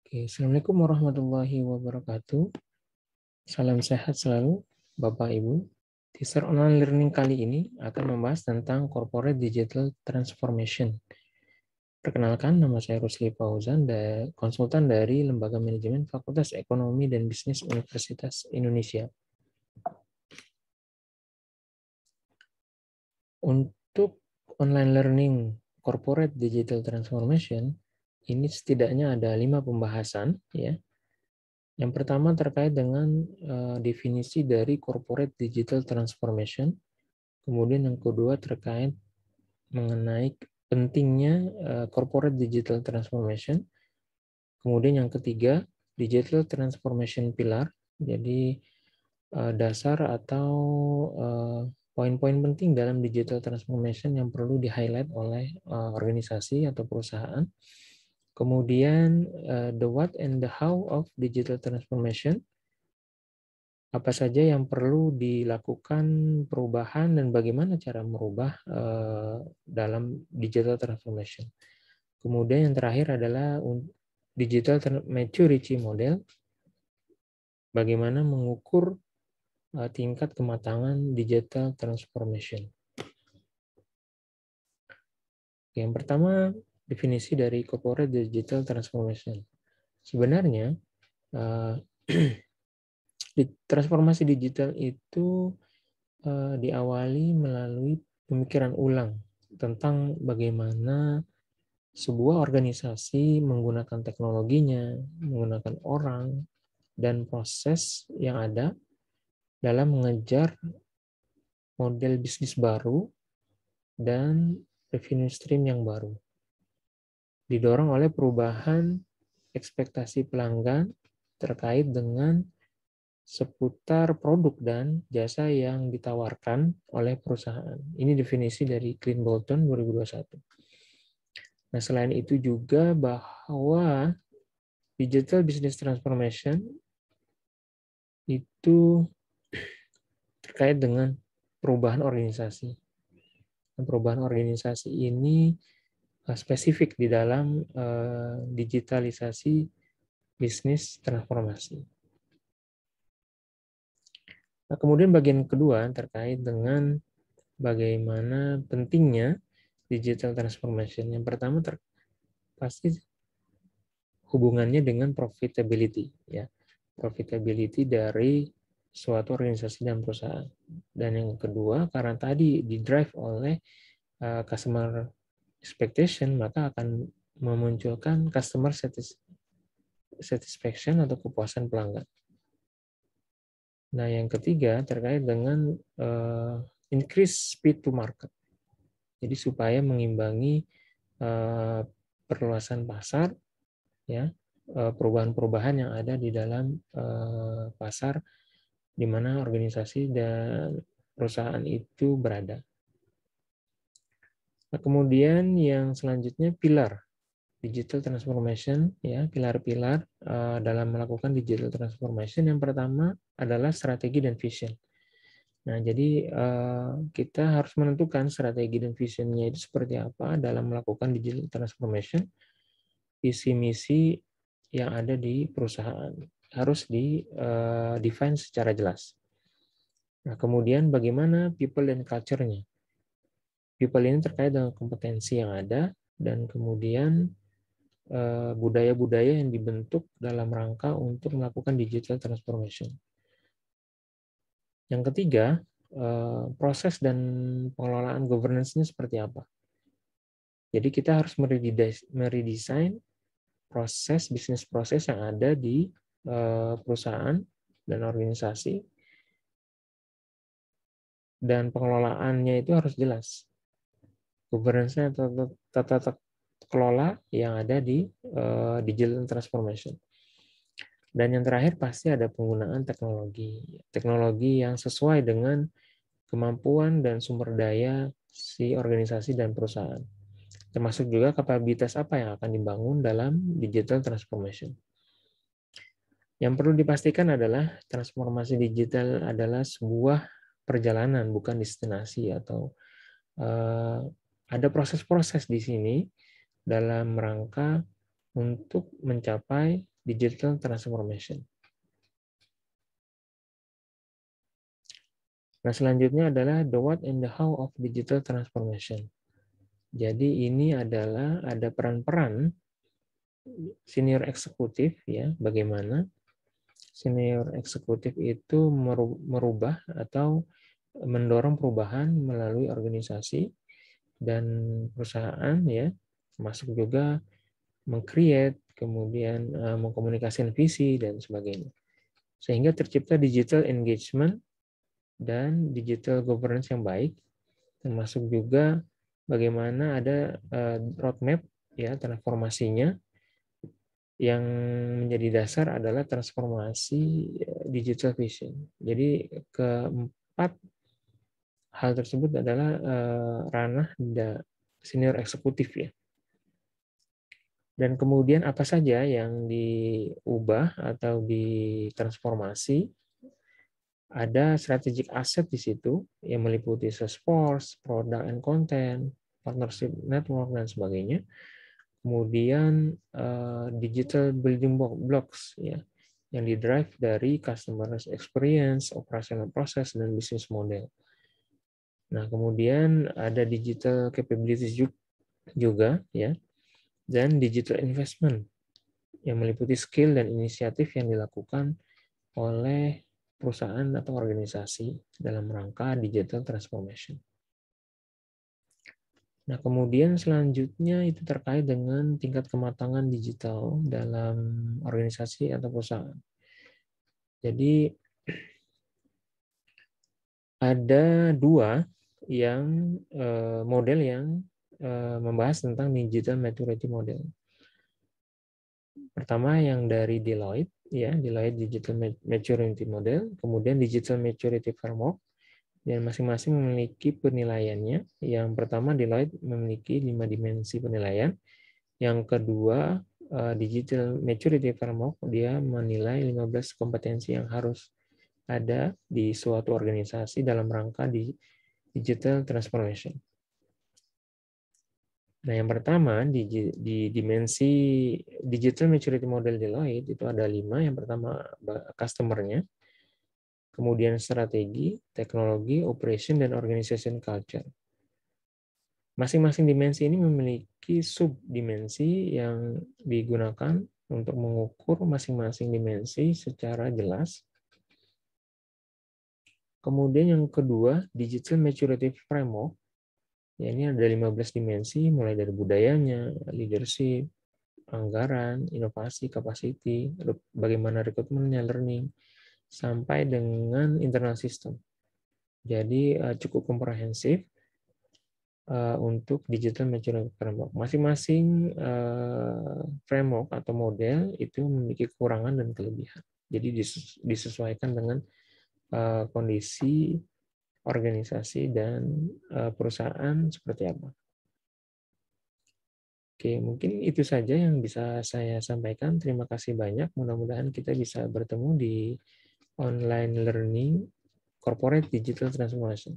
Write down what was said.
Oke, Assalamualaikum warahmatullahi wabarakatuh. Salam sehat selalu, Bapak Ibu. Teaser online learning kali ini akan membahas tentang Corporate Digital Transformation. Perkenalkan, nama saya Rusli Fauzan, konsultan dari Lembaga Manajemen Fakultas Ekonomi dan Bisnis Universitas Indonesia. Untuk online learning Corporate Digital Transformation, ini setidaknya ada 5 pembahasan, ya. Yang pertama terkait dengan definisi dari corporate digital transformation. Kemudian yang kedua terkait mengenai pentingnya corporate digital transformation. Kemudian yang ketiga, digital transformation pillar. Jadi dasar atau poin-poin penting dalam digital transformation yang perlu di-highlight oleh organisasi atau perusahaan. Kemudian the what and the how of digital transformation. Apa saja yang perlu dilakukan perubahan dan bagaimana cara merubah dalam digital transformation. Kemudian yang terakhir adalah digital maturity model. Bagaimana mengukur tingkat kematangan digital transformation. Yang pertama, definisi dari corporate digital transformation. Sebenarnya, transformasi digital itu diawali melalui pemikiran ulang tentang bagaimana sebuah organisasi menggunakan teknologinya, menggunakan orang, dan proses yang ada dalam mengejar model bisnis baru dan revenue stream yang baru. Didorong oleh perubahan ekspektasi pelanggan terkait dengan seputar produk dan jasa yang ditawarkan oleh perusahaan. Ini definisi dari Clint Bolton 2021. Nah, selain itu juga bahwa digital business transformation itu terkait dengan perubahan organisasi. Perubahan organisasi ini spesifik di dalam digitalisasi bisnis transformasi. Nah, kemudian bagian kedua terkait dengan bagaimana pentingnya digital transformation. Yang pertama pasti hubungannya dengan profitability, ya. Profitability dari suatu organisasi dan perusahaan. Dan yang kedua, karena tadi didrive oleh customer expectation, maka akan memunculkan customer satisfaction atau kepuasan pelanggan. Nah, yang ketiga terkait dengan increase speed to market. Jadi supaya mengimbangi perluasan pasar, ya, perubahan-perubahan yang ada di dalam pasar di mana organisasi dan perusahaan itu berada. Nah, kemudian yang selanjutnya pilar digital transformation, ya, pilar-pilar dalam melakukan digital transformation. Yang pertama adalah strategi dan vision. Nah, jadi kita harus menentukan strategi dan visionnya itu seperti apa dalam melakukan digital transformation. Visi misi yang ada di perusahaan harus define secara jelas. Nah, kemudian bagaimana people dan culture-nya. People ini terkait dengan kompetensi yang ada dan kemudian budaya-budaya yang dibentuk dalam rangka untuk melakukan digital transformation. Yang ketiga, proses dan pengelolaan governance-nya seperti apa. Jadi kita harus meredesain bisnis proses yang ada di perusahaan dan organisasi, dan pengelolaannya itu harus jelas. Governance-nya atau tata kelola yang ada di digital transformation. Dan yang terakhir pasti ada penggunaan teknologi yang sesuai dengan kemampuan dan sumber daya si organisasi dan perusahaan. Termasuk juga kapabilitas apa yang akan dibangun dalam digital transformation. Yang perlu dipastikan adalah transformasi digital adalah sebuah perjalanan, bukan destinasi, atau ada proses-proses di sini dalam rangka untuk mencapai digital transformation. Nah, selanjutnya adalah the what and the how of digital transformation. Jadi ini adalah ada peran-peran senior eksekutif ya, bagaimana senior eksekutif itu merubah atau mendorong perubahan melalui organisasi dan perusahaan ya, masuk juga meng-create, kemudian mengkomunikasikan visi dan sebagainya. Sehingga tercipta digital engagement dan digital governance yang baik, termasuk juga bagaimana ada roadmap ya transformasinya yang menjadi dasar adalah transformasi digital vision. Jadi keempat hal tersebut adalah ranah senior eksekutif ya. Dan kemudian apa saja yang diubah atau ditransformasi? Ada strategic asset di situ yang meliputi Salesforce, product and content, partnership network dan sebagainya. Kemudian digital building blocks ya yang didrive dari customer experience, operational process dan business model. Nah, kemudian ada digital capabilities juga ya dan digital investment yang meliputi skill dan inisiatif yang dilakukan oleh perusahaan atau organisasi dalam rangka digital transformation. Nah, kemudian selanjutnya itu terkait dengan tingkat kematangan digital dalam organisasi atau perusahaan. Jadi ada dua yang model yang membahas tentang digital maturity model. Pertama yang dari Deloitte, ya Deloitte Digital Maturity Model, kemudian Digital Maturity Framework, dan masing-masing memiliki penilaiannya. Yang pertama Deloitte memiliki 5 dimensi penilaian. Yang kedua Digital Maturity Framework, dia menilai 15 kompetensi yang harus ada di suatu organisasi dalam rangka di digital transformation. Nah, yang pertama di dimensi digital maturity model Deloitte itu ada 5. Yang pertama customer-nya, kemudian strategi, teknologi, operation, dan organization culture. Masing-masing dimensi ini memiliki subdimensi yang digunakan untuk mengukur masing-masing dimensi secara jelas. Kemudian yang kedua, digital maturity framework. Ya, ini ada 15 dimensi, mulai dari budayanya, leadership, anggaran, inovasi, capacity, bagaimana rekrutmennya, learning, sampai dengan internal system. Jadi cukup komprehensif untuk digital maturity framework. Masing-masing framework atau model itu memiliki kekurangan dan kelebihan. Jadi disesuaikan dengan kondisi organisasi dan perusahaan seperti apa. Oke, mungkin itu saja yang bisa saya sampaikan. Terima kasih banyak. Mudah-mudahan kita bisa bertemu di online learning corporate digital transformation.